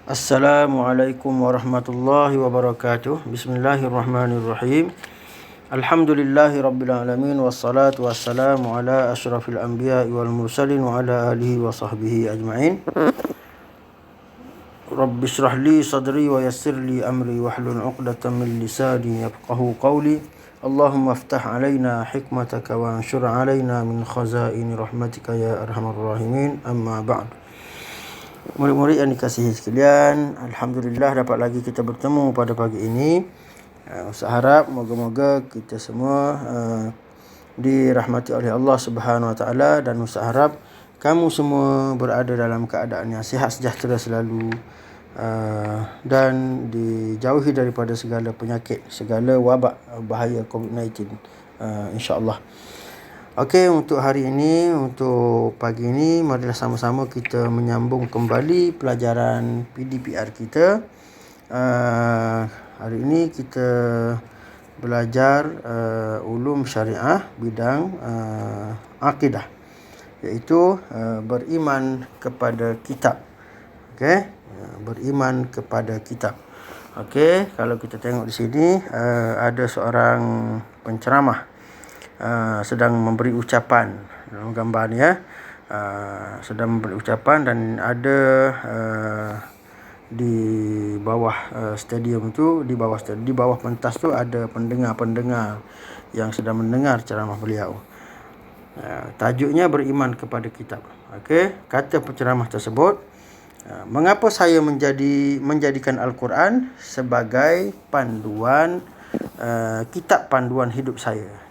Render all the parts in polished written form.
Assalamualaikum warahmatullahi wabarakatuh. Bismillahirrahmanirrahim. Alhamdulillahi rabbil alamin wassalatu wassalamu ala asyrafil anbiya'i wal mursalin wa ala alihi wa sahbihi ajma'in. Rabbi shrah li sadri wa yassir li amri wahlul 'uqdatam min lisani yafqahu qawli. Allahumma iftah 'alaina hikmataka wa anshur 'alaina min khazaini rahmatika ya arhamar rahimin. Amma ba'd. Murid-murid yang dikasihi sekalian, alhamdulillah dapat lagi kita bertemu pada pagi ini. Saya harap moga-moga kita semua dirahmati oleh Allah Subhanahu Wa Taala, dan saya harap kamu semua berada dalam keadaan yang sihat sejahtera selalu dan dijauhi daripada segala penyakit, segala wabak bahaya COVID-19, insya-Allah. Okey, untuk hari ini, untuk pagi ini, marilah sama-sama kita menyambung kembali pelajaran PDPR kita. Hari ini kita belajar ulum syariah bidang akidah, iaitu beriman kepada kitab. Okey, beriman kepada kitab. Okey, kalau kita tengok di sini ada seorang penceramah sedang memberi ucapan dalam gambar ni sedang memberi ucapan, dan ada di bawah stadium tu, di bawah pentas tu ada pendengar-pendengar yang sedang mendengar ceramah beliau. Tajuknya beriman kepada kitab. Okey, kata penceramah tersebut, mengapa saya menjadikan Al-Quran sebagai panduan kitab panduan hidup saya?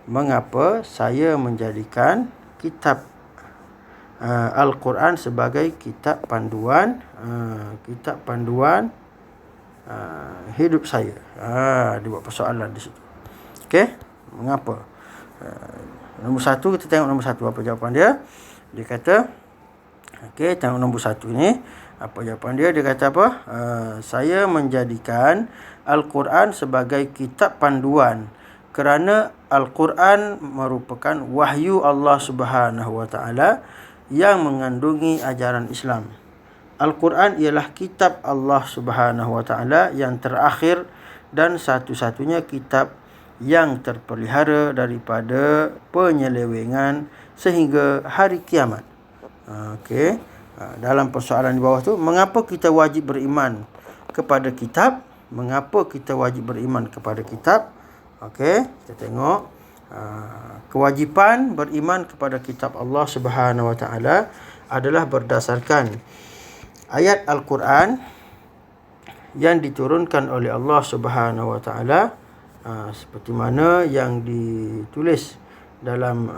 Mengapa saya menjadikan kitab Al-Quran sebagai kitab panduan hidup saya? Dia buat persoalan di situ. Okey, mengapa? Nombor satu, kita tengok nombor satu apa jawapan dia. Dia kata, okey, tengok nombor satu ni apa jawapan dia. Dia kata apa? Saya menjadikan Al-Quran sebagai kitab panduan kerana Al-Quran merupakan wahyu Allah Subhanahu Wa Taala yang mengandungi ajaran Islam. Al-Quran ialah kitab Allah Subhanahu Wa Taala yang terakhir dan satu-satunya kitab yang terpelihara daripada penyelewengan sehingga hari kiamat. Okey, dalam persoalan di bawah tu, mengapa kita wajib beriman kepada kitab? Mengapa kita wajib beriman kepada kitab? Okey, kita tengok kewajipan beriman kepada kitab Allah Subhanahu Wa Taala adalah berdasarkan ayat Al-Quran yang diturunkan oleh Allah Subhanahu Wa Taala, seperti mana yang ditulis dalam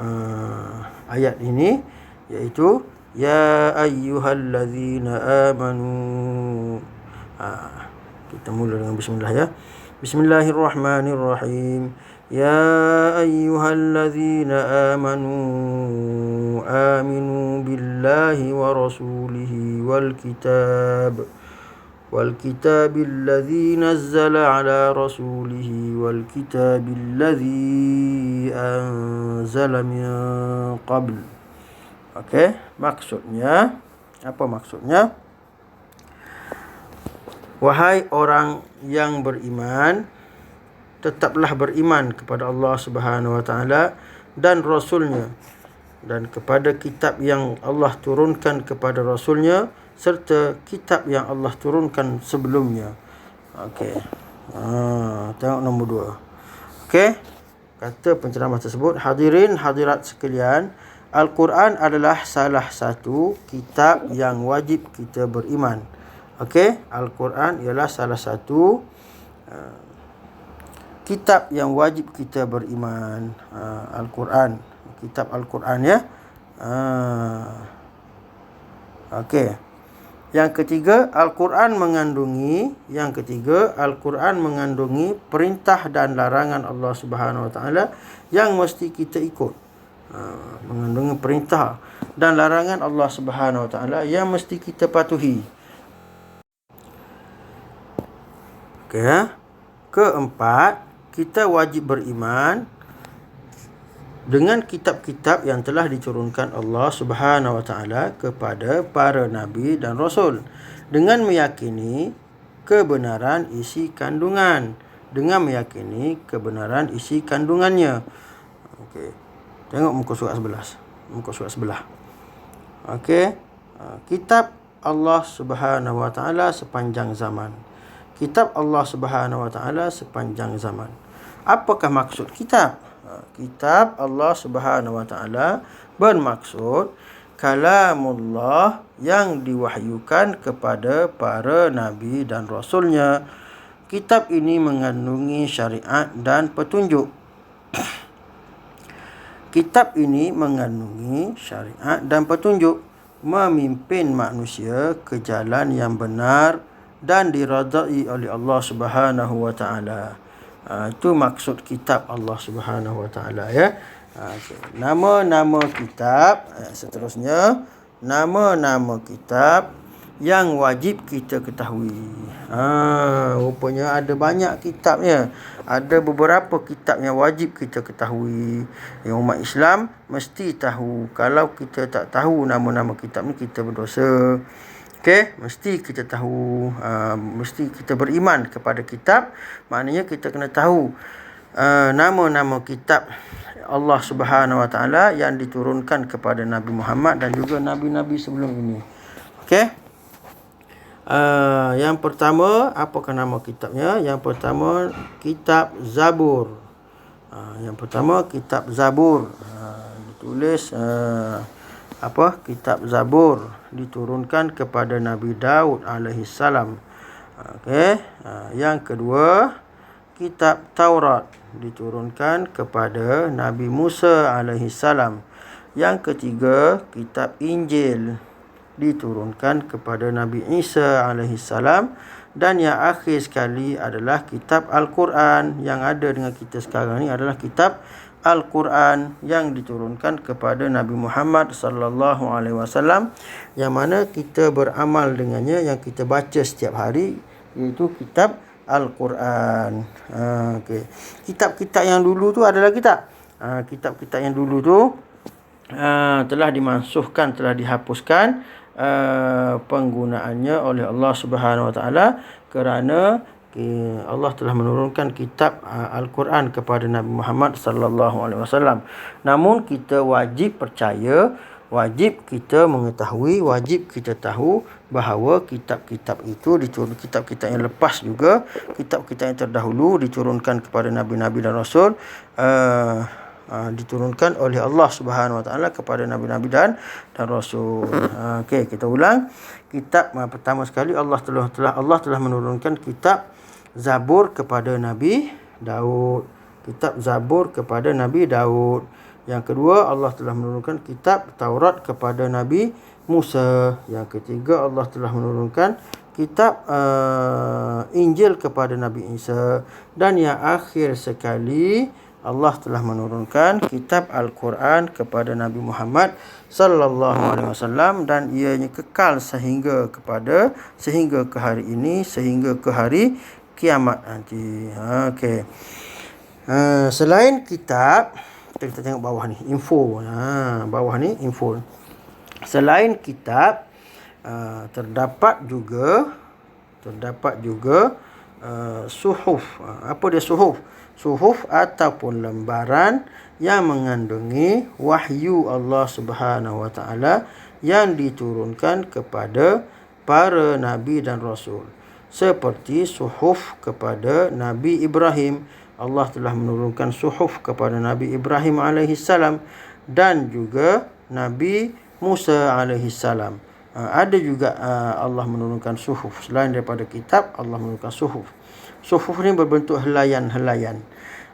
ayat ini, iaitu ya ayyuhallazina amanu. Kita mula dengan bismillah ya. Bismillahirrahmanirrahim. Ya ayyuhallazina amanu aminu billahi wa rasulihi wal kitabil ladzi nazzala ala rasulihi wal kitabil ladzi anzala min qabl. Okey, maksudnya apa maksudnya? Wahai orang yang beriman, tetaplah beriman kepada Allah Subhanahu Wa Taala dan Rasulnya, dan kepada kitab yang Allah turunkan kepada Rasulnya, serta kitab yang Allah turunkan sebelumnya. Okey, tengok nombor 2. Okey, kata penceramah tersebut, hadirin hadirat sekalian, Al-Quran adalah salah satu kitab yang wajib kita beriman. Okey, Al-Quran ialah salah satu kitab yang wajib kita beriman. Al-Quran, kitab Al-Quran ya. Okey. Yang ketiga, Al-Quran mengandungi perintah dan larangan Allah Subhanahu Wa Taala yang mesti kita ikut. Mengandungi perintah dan larangan Allah Subhanahu Wa Taala yang mesti kita patuhi. Okey, keempat, kita wajib beriman dengan kitab-kitab yang telah diturunkan Allah Subhanahu wa taala kepada para nabi dan rasul, dengan meyakini kebenaran isi kandungan, Okey. Tengok muka surat 11. Okey. Kitab Allah Subhanahu wa taala sepanjang zaman. Apakah maksud kitab? Kitab Allah Subhanahu wa taala bermaksud kalamullah yang diwahyukan kepada para nabi dan rasulnya. Kitab ini mengandungi syariat dan petunjuk. Memimpin manusia ke jalan yang benar dan diredai oleh Allah Subhanahu wa taala. Itu maksud kitab Allah Subhanahu wa taala, ya. Nama-nama kitab, seterusnya nama-nama kitab yang wajib kita ketahui. Rupanya ada banyak kitabnya. Ada beberapa kitab yang wajib kita ketahui. Yang umat Islam mesti tahu. Kalau kita tak tahu nama-nama kitab ni, kita berdosa. Okey, mesti kita tahu. Mesti kita beriman kepada kitab. Maknanya kita kena tahu nama-nama kitab Allah Subhanahu wa taala yang diturunkan kepada Nabi Muhammad dan juga nabi-nabi sebelum ini. Okey. Yang pertama, apakah nama kitabnya? Yang pertama, kitab Zabur. Ditulis kitab Zabur diturunkan kepada Nabi Daud alaihi salam. Okey. Yang kedua, kitab Taurat diturunkan kepada Nabi Musa alaihi salam. Yang ketiga, kitab Injil diturunkan kepada Nabi Isa alaihi salam. Dan yang akhir sekali adalah kitab Al-Quran. Yang ada dengan kita sekarang ni adalah kitab Al-Quran yang diturunkan kepada Nabi Muhammad sallallahu alaihi wasallam, yang mana kita beramal dengannya, yang kita baca setiap hari, iaitu kitab Al-Quran. Okey. Kitab-kitab yang dulu tu ada lagi tak? Kitab-kitab yang dulu tu telah dimansuhkan, telah dihapuskan penggunaannya oleh Allah Subhanahu wa taala, kerana Allah telah menurunkan kitab Al-Quran kepada Nabi Muhammad sallallahu alaihi wasallam. Namun kita wajib percaya, wajib kita mengetahui, wajib kita tahu bahawa kitab-kitab itu kitab-kitab yang lepas juga, kitab-kitab yang terdahulu diturunkan kepada nabi-nabi dan rasul, diturunkan oleh Allah Subhanahu wa taala kepada nabi-nabi dan rasul. Okey, kita ulang. Kitab pertama sekali, Allah telah menurunkan kitab Zabur kepada Nabi Daud. Yang kedua, Allah telah menurunkan kitab Taurat kepada Nabi Musa. Yang ketiga, Allah telah menurunkan kitab Injil kepada Nabi Isa. Dan yang akhir sekali, Allah telah menurunkan kitab Al-Quran kepada Nabi Muhammad sallallahu alaihi wasallam, dan ianya kekal sehingga ke hari ini, sehingga ke hari kiamat nanti. Okey. Selain kitab, kita tengok bawah ni info. Info. Selain kitab, terdapat juga suhuf. Apa dia suhuf? Suhuf ataupun lembaran yang mengandungi wahyu Allah Subhanahu wa taala yang diturunkan kepada para nabi dan rasul. Seperti suhuf kepada Nabi Ibrahim. Allah telah menurunkan suhuf kepada Nabi Ibrahim alaihi salam, dan juga Nabi Musa alaihi salam. Ada juga Allah menurunkan suhuf. Selain daripada kitab, Allah menurunkan suhuf. Suhuf ni berbentuk helaian-helaian.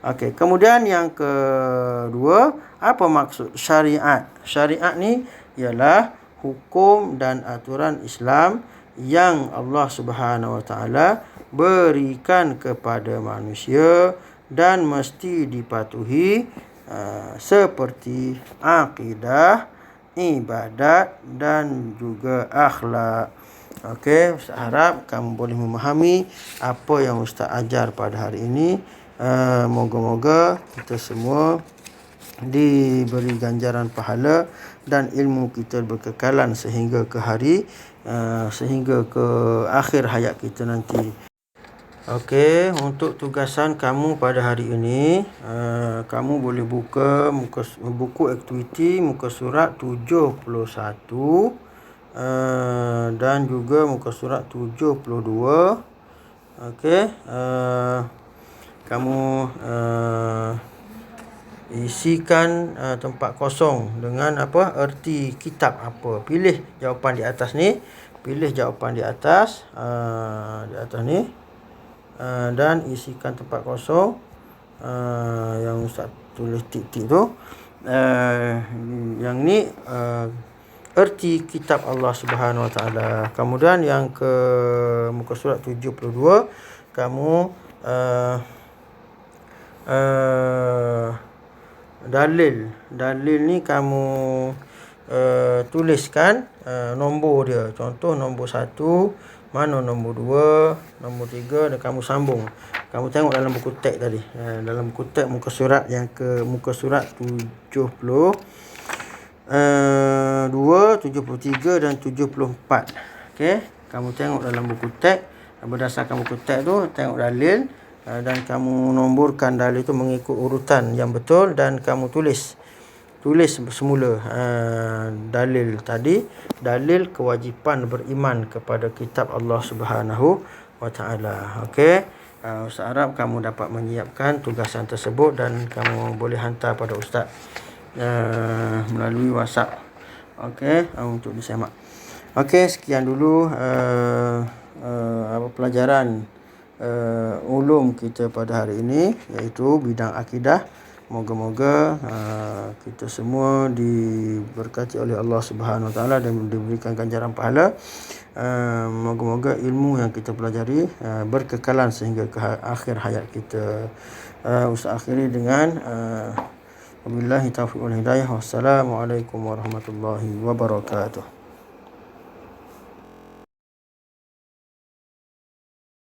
Okey, kemudian yang kedua, apa maksud syariat? Syariat ni ialah hukum dan aturan Islam yang Allah Subhanahu wa taala berikan kepada manusia dan mesti dipatuhi, seperti akidah, ibadat dan juga akhlak. Okey, Ustaz harap kamu boleh memahami apa yang Ustaz ajar pada hari ini. Moga-moga kita semua diberi ganjaran pahala dan ilmu kita berkekalan sehingga ke sehingga ke akhir hayat kita nanti. Okey, untuk tugasan kamu pada hari ini, kamu boleh buka buku aktiviti muka surat 71 dan juga muka surat 72. Okey, kamu isikan tempat kosong dengan erti kitab apa. Pilih jawapan di atas ni, di atas ni, dan isikan tempat kosong yang Ustaz tulis tik-tik tu. Yang ni erti kitab Allah Subhanahu Wa Taala. Kemudian yang ke muka surat 72, kamu dalil ni kamu tuliskan nombor dia. Contoh nombor 1, mana nombor 2, nombor 3, dan kamu sambung. Kamu tengok dalam buku teks tadi. Dalam buku teks muka surat yang ke muka surat 72, 73 dan 74. Okey, kamu tengok dalam buku teks, berdasarkan buku teks tu tengok dalil, dan kamu nomborkan dalil itu mengikut urutan yang betul, dan kamu tulis semula dalil tadi, dalil kewajipan beriman kepada kitab Allah Subhanahu Wa Taala. Okey, Ustaz harap kamu dapat menyiapkan tugasan tersebut dan kamu boleh hantar pada Ustaz melalui WhatsApp. Okey, untuk disemak. Okey, sekian dulu pelajaran ulum kita pada hari ini, iaitu bidang akidah. Moga-moga kita semua diberkati oleh Allah Subhanahu Wa Taala dan diberikan ganjaran pahala. Moga-moga ilmu yang kita pelajari berkekalan sehingga ke akhir hayat kita. Ustaz akhiri dengan wabillahi taufiq wal hidayah. Wassalamualaikum warahmatullahi wabarakatuh.